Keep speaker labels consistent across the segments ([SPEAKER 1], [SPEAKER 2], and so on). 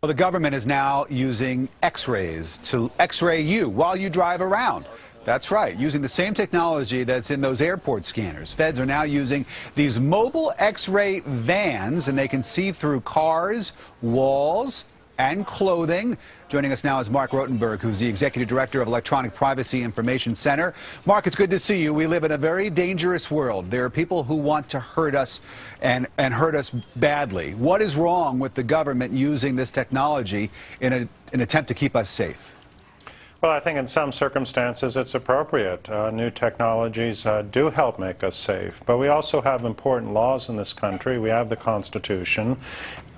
[SPEAKER 1] Well, the government is now using X-rays to X-ray you while you drive around. That's right, using the same technology that's in those airport scanners. Feds are now using these mobile X-ray vans, and they can see through cars, walls, and clothing. Joining us now is Mark Rotenberg, who's the Executive Director of Electronic Privacy Information Center. Mark, it's good to see you. We live in a very dangerous world. There are people who want to hurt us and hurt us badly. What is wrong with the government using this technology in an attempt to keep us safe?
[SPEAKER 2] Well, I think in some circumstances it's appropriate. New technologies do help make us safe. But we also have important laws in this country. We have the Constitution,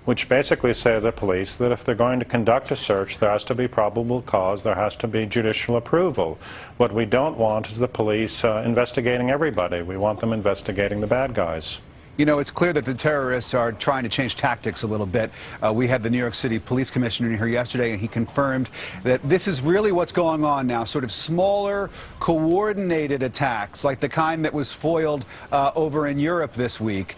[SPEAKER 2] which basically say to the police that if they're going to conduct a search, there has to be probable cause, there has to be judicial approval. What we don't want is the police investigating everybody. We want them investigating the bad guys.
[SPEAKER 1] You know, it's clear that the terrorists are trying to change tactics a little bit. We had the New York City Police Commissioner in here yesterday, and he confirmed that this is really what's going on now, sort of smaller, coordinated attacks, like the kind that was foiled over in Europe this week.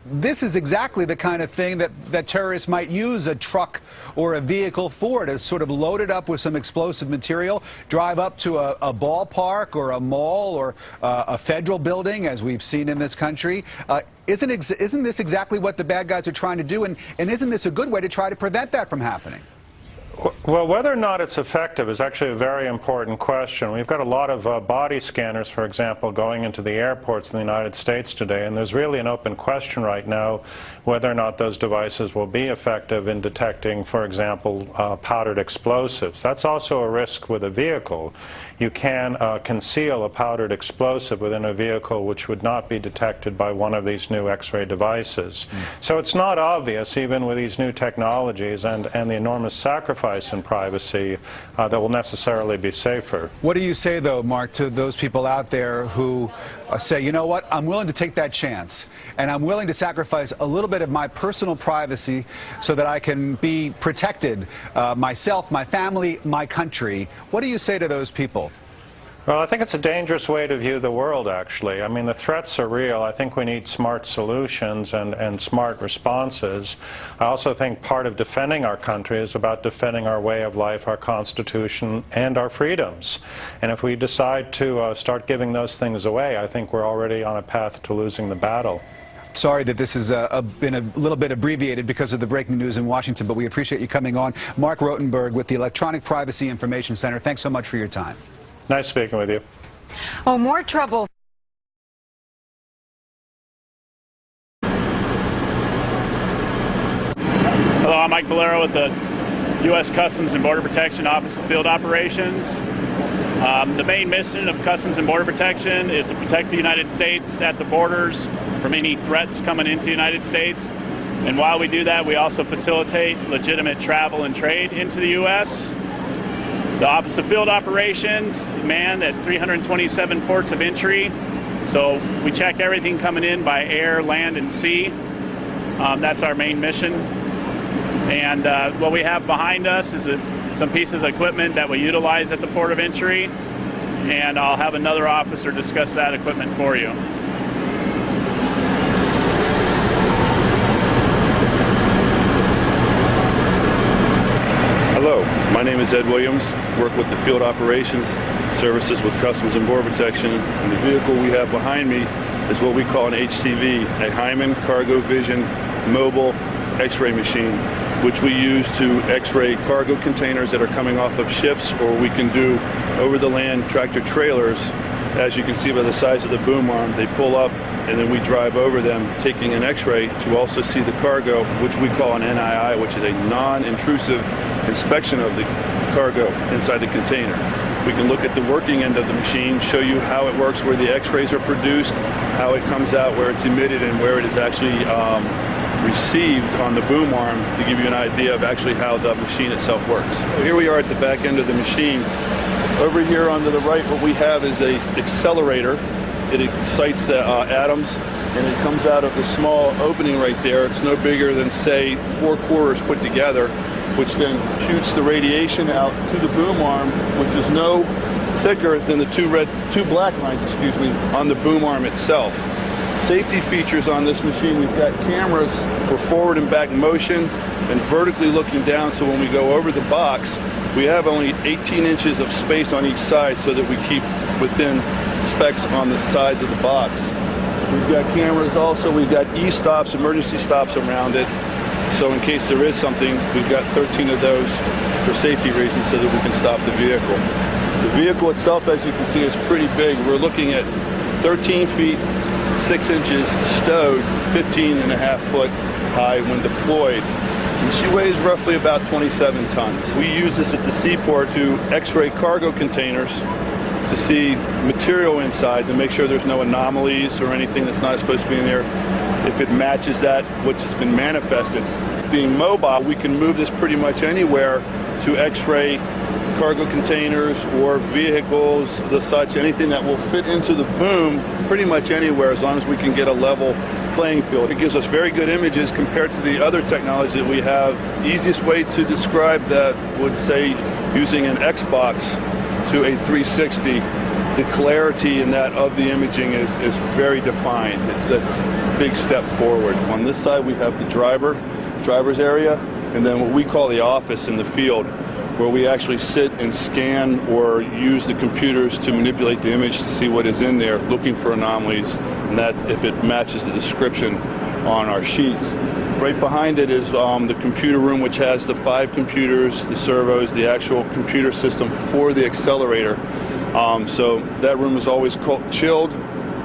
[SPEAKER 1] This is exactly the kind of thing that terrorists might use a truck or a vehicle for, to sort of load it up with some explosive material, drive up to a ballpark or a mall or a federal building, as we've seen in this country. Isn't this exactly what the bad guys are trying to do? And isn't this a good way to try to prevent that from happening?
[SPEAKER 2] Well, whether or not it's effective is actually a very important question. We've got a lot of body scanners, for example, going into the airports in the United States today, and there's really an open question right now whether or not those devices will be effective in detecting, for example, powdered explosives. That's also a risk with a vehicle. You can conceal a powdered explosive within a vehicle which would not be detected by one of these new X-ray devices. So it's not obvious, even with these new technologies and the enormous sacrifice in privacy, that will necessarily be safer.
[SPEAKER 1] What do you say, though, Mark, to those people out there who say, you know what, I'm willing to take that chance, and I'm willing to sacrifice a little bit of my personal privacy so that I can be protected, myself, my family, my country? What do you say to those people?
[SPEAKER 2] Well, I think it's a dangerous way to view the world, actually. I mean, the threats are real. I think we need smart solutions and smart responses. I also think part of defending our country is about defending our way of life, our Constitution, and our freedoms. And if we decide to start giving those things away, I think we're already on a path to losing the battle.
[SPEAKER 1] Sorry that this has been a little bit abbreviated because of the breaking news in Washington, but we appreciate you coming on. Mark Rotenberg with the Electronic Privacy Information Center. Thanks so much for your time.
[SPEAKER 2] Nice speaking with you.
[SPEAKER 3] Oh, more trouble.
[SPEAKER 4] Hello, I'm Mike Bolero with the U.S. Customs and Border Protection Office of Field Operations. The main mission of Customs and Border Protection is to protect the United States at the borders from any threats coming into the United States. And while we do that, we also facilitate legitimate travel and trade into the U.S. The Office of Field Operations manned at 327 ports of entry. So we check everything coming in by air, land, and sea. That's our main mission. And what we have behind us is some pieces of equipment that we utilize at the port of entry. And I'll have another officer discuss that equipment for you.
[SPEAKER 5] Hello, my name is Ed Williams, work with the Field Operations Services with Customs and Border Protection, and the vehicle we have behind me is what we call an HCV, a Hyman Cargo Vision Mobile X-ray machine, which we use to X-ray cargo containers that are coming off of ships, or we can do over-the-land tractor trailers. As you can see by the size of the boom arm, they pull up and then we drive over them, taking an X-ray to also see the cargo, which we call an NII, which is a non-intrusive inspection of the cargo inside the container. We can look at the working end of the machine, show you how it works, where the X-rays are produced, how it comes out, where it's emitted, and where it is actually received on the boom arm, to give you an idea of actually how the machine itself works. Here we are at the back end of the machine. Over here on to the right, what we have is a accelerator. It excites the atoms, and it comes out of the small opening right there. It's no bigger than, say, 4 quarters put together, which then shoots the radiation out to the boom arm, which is no thicker than the two black lines, on the boom arm itself. Safety features on this machine, we've got cameras for forward and back motion and vertically looking down, so when we go over the box, we have only 18 inches of space on each side so that we keep within specs on the sides of the box. We've got cameras also, we've got e-stops, emergency stops around it, so in case there is something, we've got 13 of those for safety reasons so that we can stop the vehicle. The vehicle itself, as you can see, is pretty big. We're looking at 13 feet 6 inches stowed, 15.5 foot high when deployed. And she weighs roughly about 27 tons. We use this at the seaport to x-ray cargo containers to see material inside to make sure there's no anomalies or anything that's not supposed to be in there. If it matches that, which has been manifested. Being mobile, we can move this pretty much anywhere to x-ray cargo containers or vehicles, the such, anything that will fit into the boom pretty much anywhere as long as we can get a level playing field. It gives us very good images compared to the other technology that we have. Easiest way to describe that would say using an Xbox to a 360. The clarity in that of the imaging is very defined. It's a big step forward. On this side we have the driver's area, and then what we call the office in the field, where we actually sit and scan or use the computers to manipulate the image to see what is in there, looking for anomalies, and that if it matches the description on our sheets. Right behind it is the computer room, which has the 5 computers, the servos, the actual computer system for the accelerator. So that room is always chilled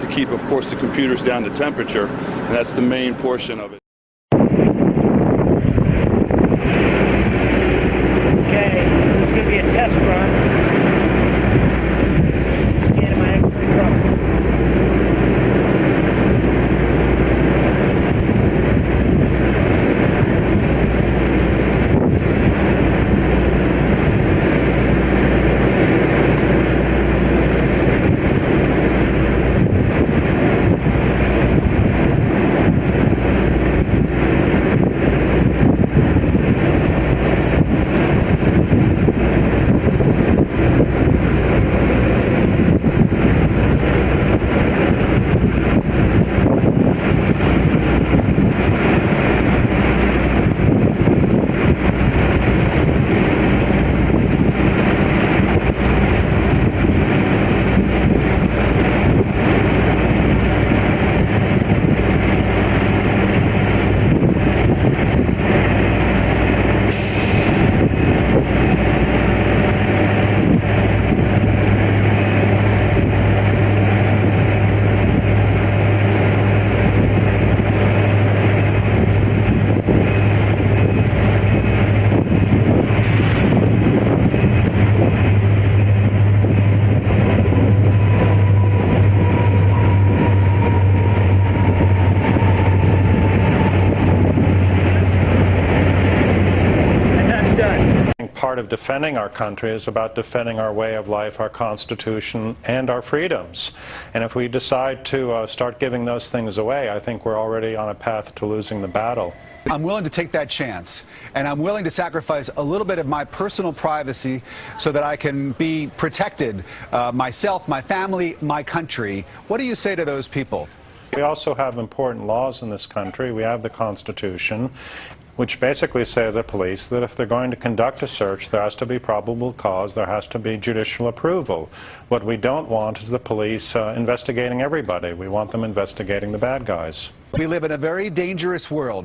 [SPEAKER 5] to keep, of course, the computers down to temperature, and that's the main portion of it.
[SPEAKER 6] Test run. Scanning my X-ray truck.
[SPEAKER 2] Part of defending our country is about defending our way of life, our Constitution, and our freedoms. And if we decide to start giving those things away, I think we're already on a path to losing the battle.
[SPEAKER 1] I'm willing to take that chance, and I'm willing to sacrifice a little bit of my personal privacy so that I can be protected, myself, my family, my country. What do you say to those people?
[SPEAKER 2] We also have important laws in this country. We have the Constitution, which basically say to the police that if they're going to conduct a search, there has to be probable cause, there has to be judicial approval. What we don't want is the police investigating everybody. We want them investigating the bad guys.
[SPEAKER 1] We live in a very dangerous world.